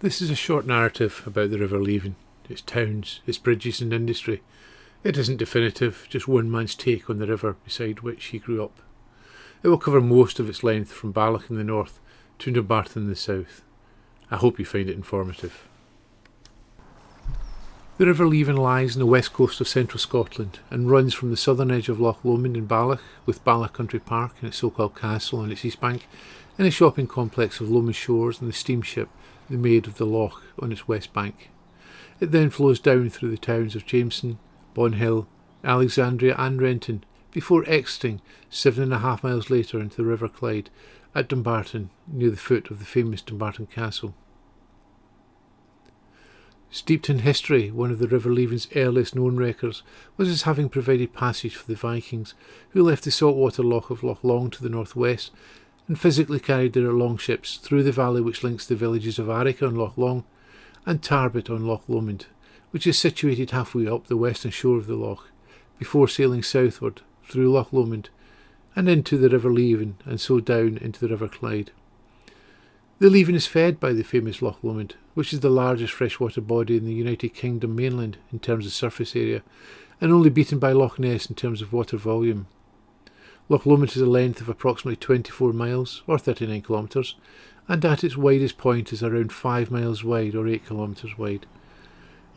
This is a short narrative about the River Leven, its towns, its bridges and industry. It isn't definitive, just one man's take on the river beside which he grew up. It will cover most of its length from Balloch in the north to Dunbarton in the south. I hope you find it informative. The River Leven lies on the west coast of central Scotland and runs from the southern edge of Loch Lomond in Balloch, with Balloch Country Park and its so-called castle on its east bank, and a shopping complex of Lomond Shores and the steamship the Maid of the Loch on its west bank. It then flows down through the towns of Jameson, Bonhill, Alexandria and Renton, before exiting 7.5 miles later into the River Clyde at Dumbarton, near the foot of the famous Dumbarton Castle. Steeped in history, one of the River Leven's earliest known records was as having provided passage for the Vikings, who left the saltwater loch of Loch Long to the northwest and physically carried their longships through the valley which links the villages of Arica on Loch Long and Tarbet on Loch Lomond, which is situated halfway up the western shore of the loch, before sailing southward through Loch Lomond and into the River Leven and so down into the River Clyde. The Leven is fed by the famous Loch Lomond, which is the largest freshwater body in the United Kingdom mainland in terms of surface area, and only beaten by Loch Ness in terms of water volume. Loch Lomond has a length of approximately 24 miles, or 39 kilometres, and at its widest point is around 5 miles wide, or 8 kilometres wide.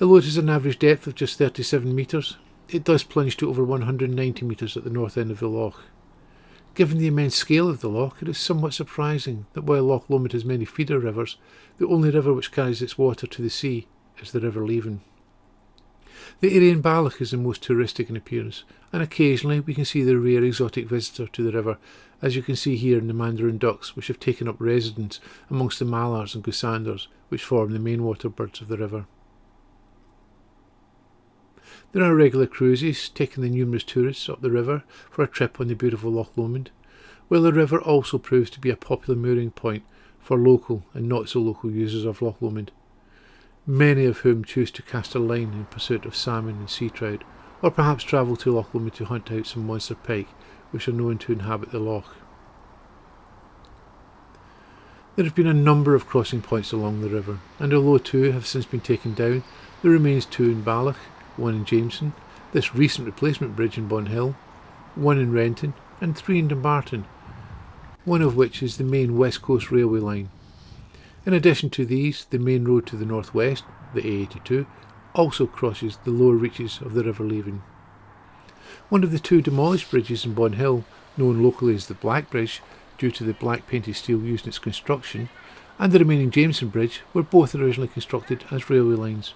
Although it has an average depth of just 37 metres, it does plunge to over 190 metres at the north end of the loch. Given the immense scale of the loch, it is somewhat surprising that while Loch Lomond has many feeder rivers, the only river which carries its water to the sea is the River Leven. The area in Balloch is the most touristic in appearance, and occasionally we can see the rare exotic visitor to the river, as you can see here in the mandarin ducks which have taken up residence amongst the mallards and goosanders which form the main water birds of the river. There are regular cruises taking the numerous tourists up the river for a trip on the beautiful Loch Lomond, while the river also proves to be a popular mooring point for local and not so local users of Loch Lomond, many of whom choose to cast a line in pursuit of salmon and sea trout, or perhaps travel to Loch Lomond to hunt out some monster pike which are known to inhabit the loch. There have been a number of crossing points along the river, and although 2 have since been taken down, there remains 2 in Balloch, 1 in Jameson, this recent replacement bridge in Bonhill, 1 in Renton, and 3 in Dunbarton, one of which is the main West Coast Railway line. In addition to these, the main road to the northwest, the A82, also crosses the lower reaches of the River Leven. One of the 2 demolished bridges in Bonhill, known locally as the Black Bridge due to the black painted steel used in its construction, and the remaining Jameson Bridge were both originally constructed as railway lines,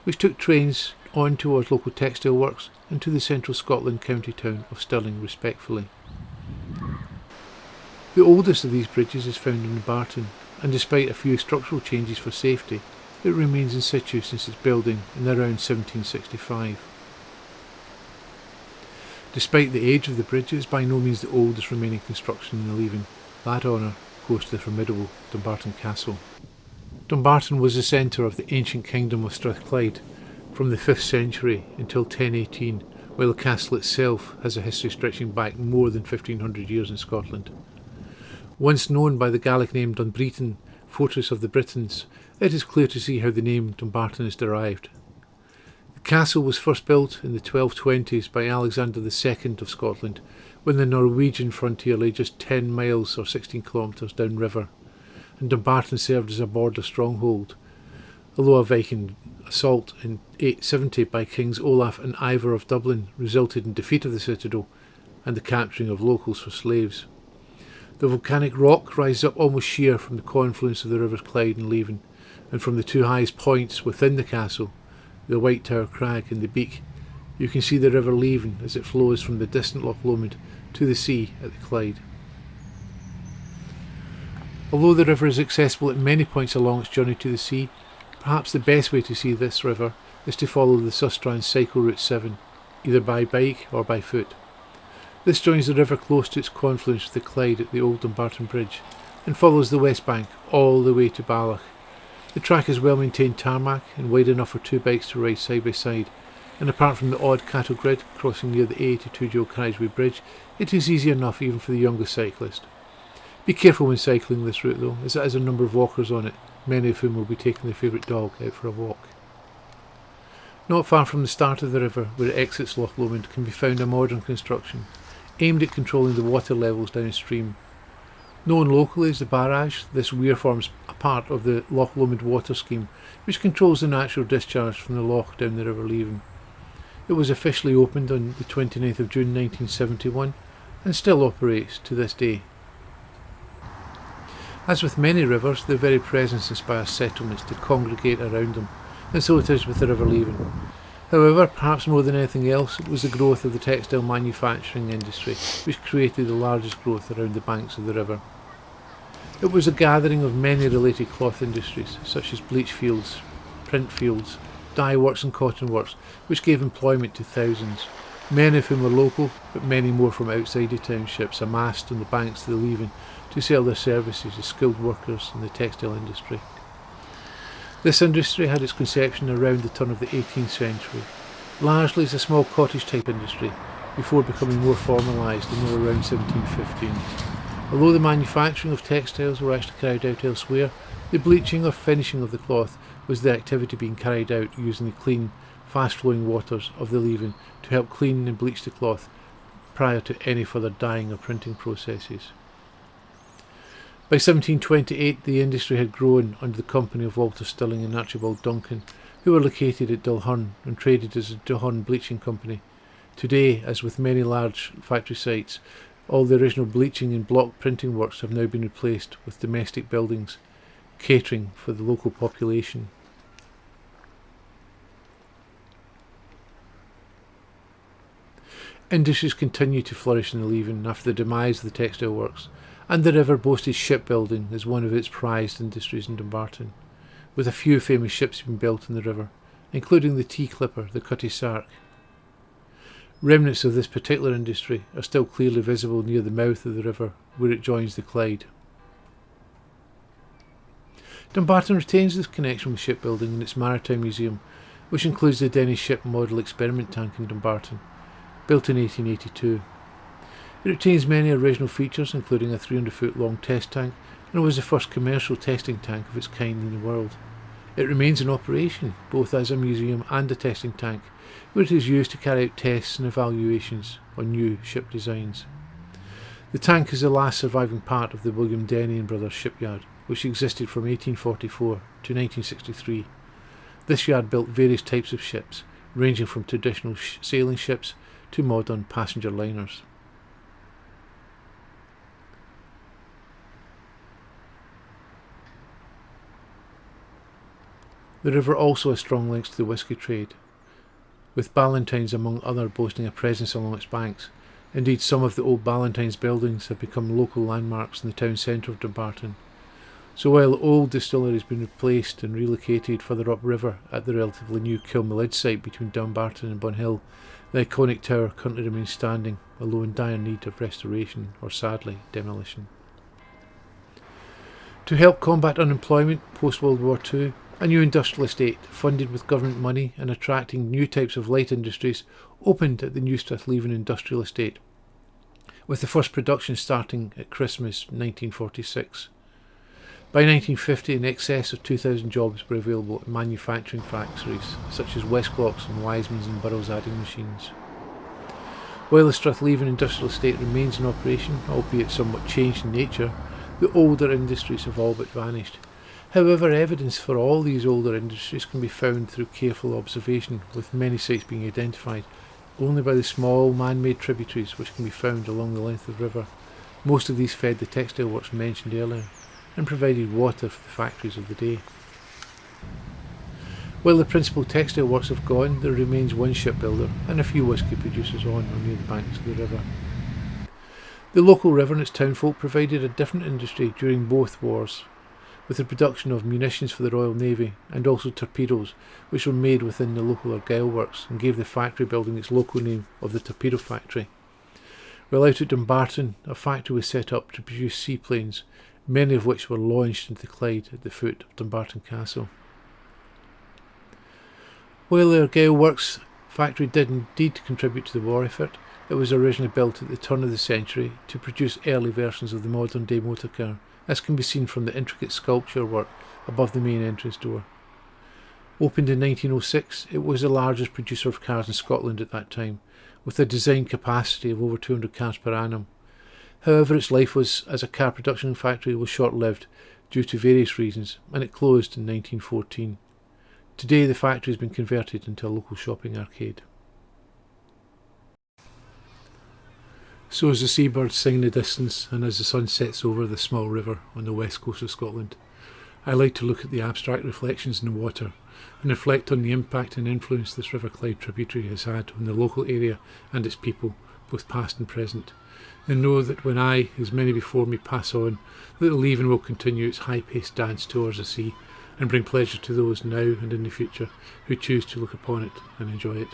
which took trains on towards local textile works and to the central Scotland county town of Stirling respectively. The oldest of these bridges is found in Dunbarton, and despite a few structural changes for safety, it remains in situ since its building in around 1765. Despite the age of the bridge, it is by no means the oldest remaining construction in the Leven. That honour goes to the formidable Dumbarton Castle. Dumbarton was the centre of the ancient kingdom of Strathclyde from the 5th century until 1018, while the castle itself has a history stretching back more than 1500 years in Scotland. Once known by the Gaelic name Dunbarton, Fortress of the Britons, it is clear to see how the name Dumbarton is derived. The castle was first built in the 1220s by Alexander II of Scotland, when the Norwegian frontier lay just 10 miles or 16 kilometres downriver, and Dumbarton served as a border stronghold, although a Viking assault in 870 by Kings Olaf and Ivar of Dublin resulted in defeat of the citadel and the capturing of locals for slaves. The volcanic rock rises up almost sheer from the confluence of the rivers Clyde and Leven, and from the 2 highest points within the castle, the White Tower Crag and the Beak, you can see the River Leven as it flows from the distant Loch Lomond to the sea at the Clyde. Although the river is accessible at many points along its journey to the sea, perhaps the best way to see this river is to follow the Sustrans Cycle Route 7, either by bike or by foot. This joins the river close to its confluence with the Clyde at the old Dunbarton Bridge, and follows the west bank all the way to Balloch. The track is well maintained tarmac and wide enough for 2 bikes to ride side by side, and apart from the odd cattle grid crossing near the A82 dual carriageway bridge, it is easy enough even for the youngest cyclist. Be careful when cycling this route though, as it has a number of walkers on it, many of whom will be taking their favourite dog out for a walk. Not far from the start of the river, where it exits Loch Lomond, can be found a modern construction aimed at controlling the water levels downstream. Known locally as the barrage, this weir forms a part of the Loch Lomond water scheme, which controls the natural discharge from the loch down the River Leven. It was officially opened on the 29th of June 1971 and still operates to this day. As with many rivers, their very presence inspires settlements to congregate around them, and so it is with the River Leven. However, perhaps more than anything else, it was the growth of the textile manufacturing industry which created the largest growth around the banks of the river. It was a gathering of many related cloth industries, such as bleach fields, print fields, dye works and cotton works, which gave employment to thousands, many of whom were local, but many more from outside the townships amassed on the banks of the Leven to sell their services as skilled workers in the textile industry. This industry had its conception around the turn of the 18th century, largely as a small cottage-type industry, before becoming more formalised in or around 1715. Although the manufacturing of textiles were actually carried out elsewhere, the bleaching or finishing of the cloth was the activity being carried out using the clean, fast-flowing waters of the Leven to help clean and bleach the cloth prior to any further dyeing or printing processes. By 1728 the industry had grown under the company of Walter Stirling and Archibald Duncan, who were located at Dilhun and traded as the Dilhun Bleaching Company. Today, as with many large factory sites, all the original bleaching and block printing works have now been replaced with domestic buildings, catering for the local population. Industries continued to flourish in the Leven after the demise of the textile works, and the river boasted shipbuilding as one of its prized industries in Dumbarton, with a few famous ships being built in the river, including the tea clipper, the Cutty Sark. Remnants of this particular industry are still clearly visible near the mouth of the river, where it joins the Clyde. Dumbarton retains this connection with shipbuilding in its Maritime Museum, which includes the Denny Ship Model Experiment Tank in Dumbarton, built in 1882. It retains many original features, including a 300-foot long test tank, and was the first commercial testing tank of its kind in the world. It remains in operation, both as a museum and a testing tank, where it is used to carry out tests and evaluations on new ship designs. The tank is the last surviving part of the William Denny and Brothers shipyard, which existed from 1844 to 1963. This yard built various types of ships, ranging from traditional sailing ships to modern passenger liners. The river also has strong links to the whisky trade, with Ballantynes among other boasting a presence along its banks. Indeed, some of the old Ballantynes buildings have become local landmarks in the town centre of Dumbarton. So while the old distillery has been replaced and relocated further upriver at the relatively new Kilmalid site between Dumbarton and Bunhill, the iconic tower currently remains standing, although in dire need of restoration or, sadly, demolition. To help combat unemployment post-World War II, a new industrial estate, funded with government money and attracting new types of light industries, opened at the New Stratleven Industrial Estate, with the first production starting at Christmas 1946. By 1950, in excess of 2,000 jobs were available at manufacturing factories such as Westclocks and Wiseman's and Burroughs adding machines. While the Stratleven Industrial Estate remains in operation, albeit somewhat changed in nature, the older industries have all but vanished. However, evidence for all these older industries can be found through careful observation, with many sites being identified only by the small man-made tributaries which can be found along the length of the river. Most of these fed the textile works mentioned earlier and provided water for the factories of the day. While the principal textile works have gone, there remains one shipbuilder and a few whisky producers on or near the banks of the river. The local river and its townfolk provided a different industry during both wars, with the production of munitions for the Royal Navy and also torpedoes, which were made within the local Argyll works and gave the factory building its local name of the Torpedo Factory. While out at Dumbarton, a factory was set up to produce seaplanes, many of which were launched into the Clyde at the foot of Dumbarton Castle. While the Argyll Works factory did indeed contribute to the war effort, it was originally built at the turn of the century to produce early versions of the modern day motor car, as can be seen from the intricate sculpture work above the main entrance door. Opened in 1906, it was the largest producer of cars in Scotland at that time, with a design capacity of over 200 cars per annum. However, its life as a car production factory was short-lived due to various reasons, and it closed in 1914. Today the factory has been converted into a local shopping arcade. So as the seabirds sing in the distance and as the sun sets over the small river on the west coast of Scotland, I like to look at the abstract reflections in the water and reflect on the impact and influence this River Clyde tributary has had on the local area and its people, both past and present, and know that when I, as many before me, pass on, that the Leven will continue its high-paced dance towards the sea and bring pleasure to those now and in the future who choose to look upon it and enjoy it.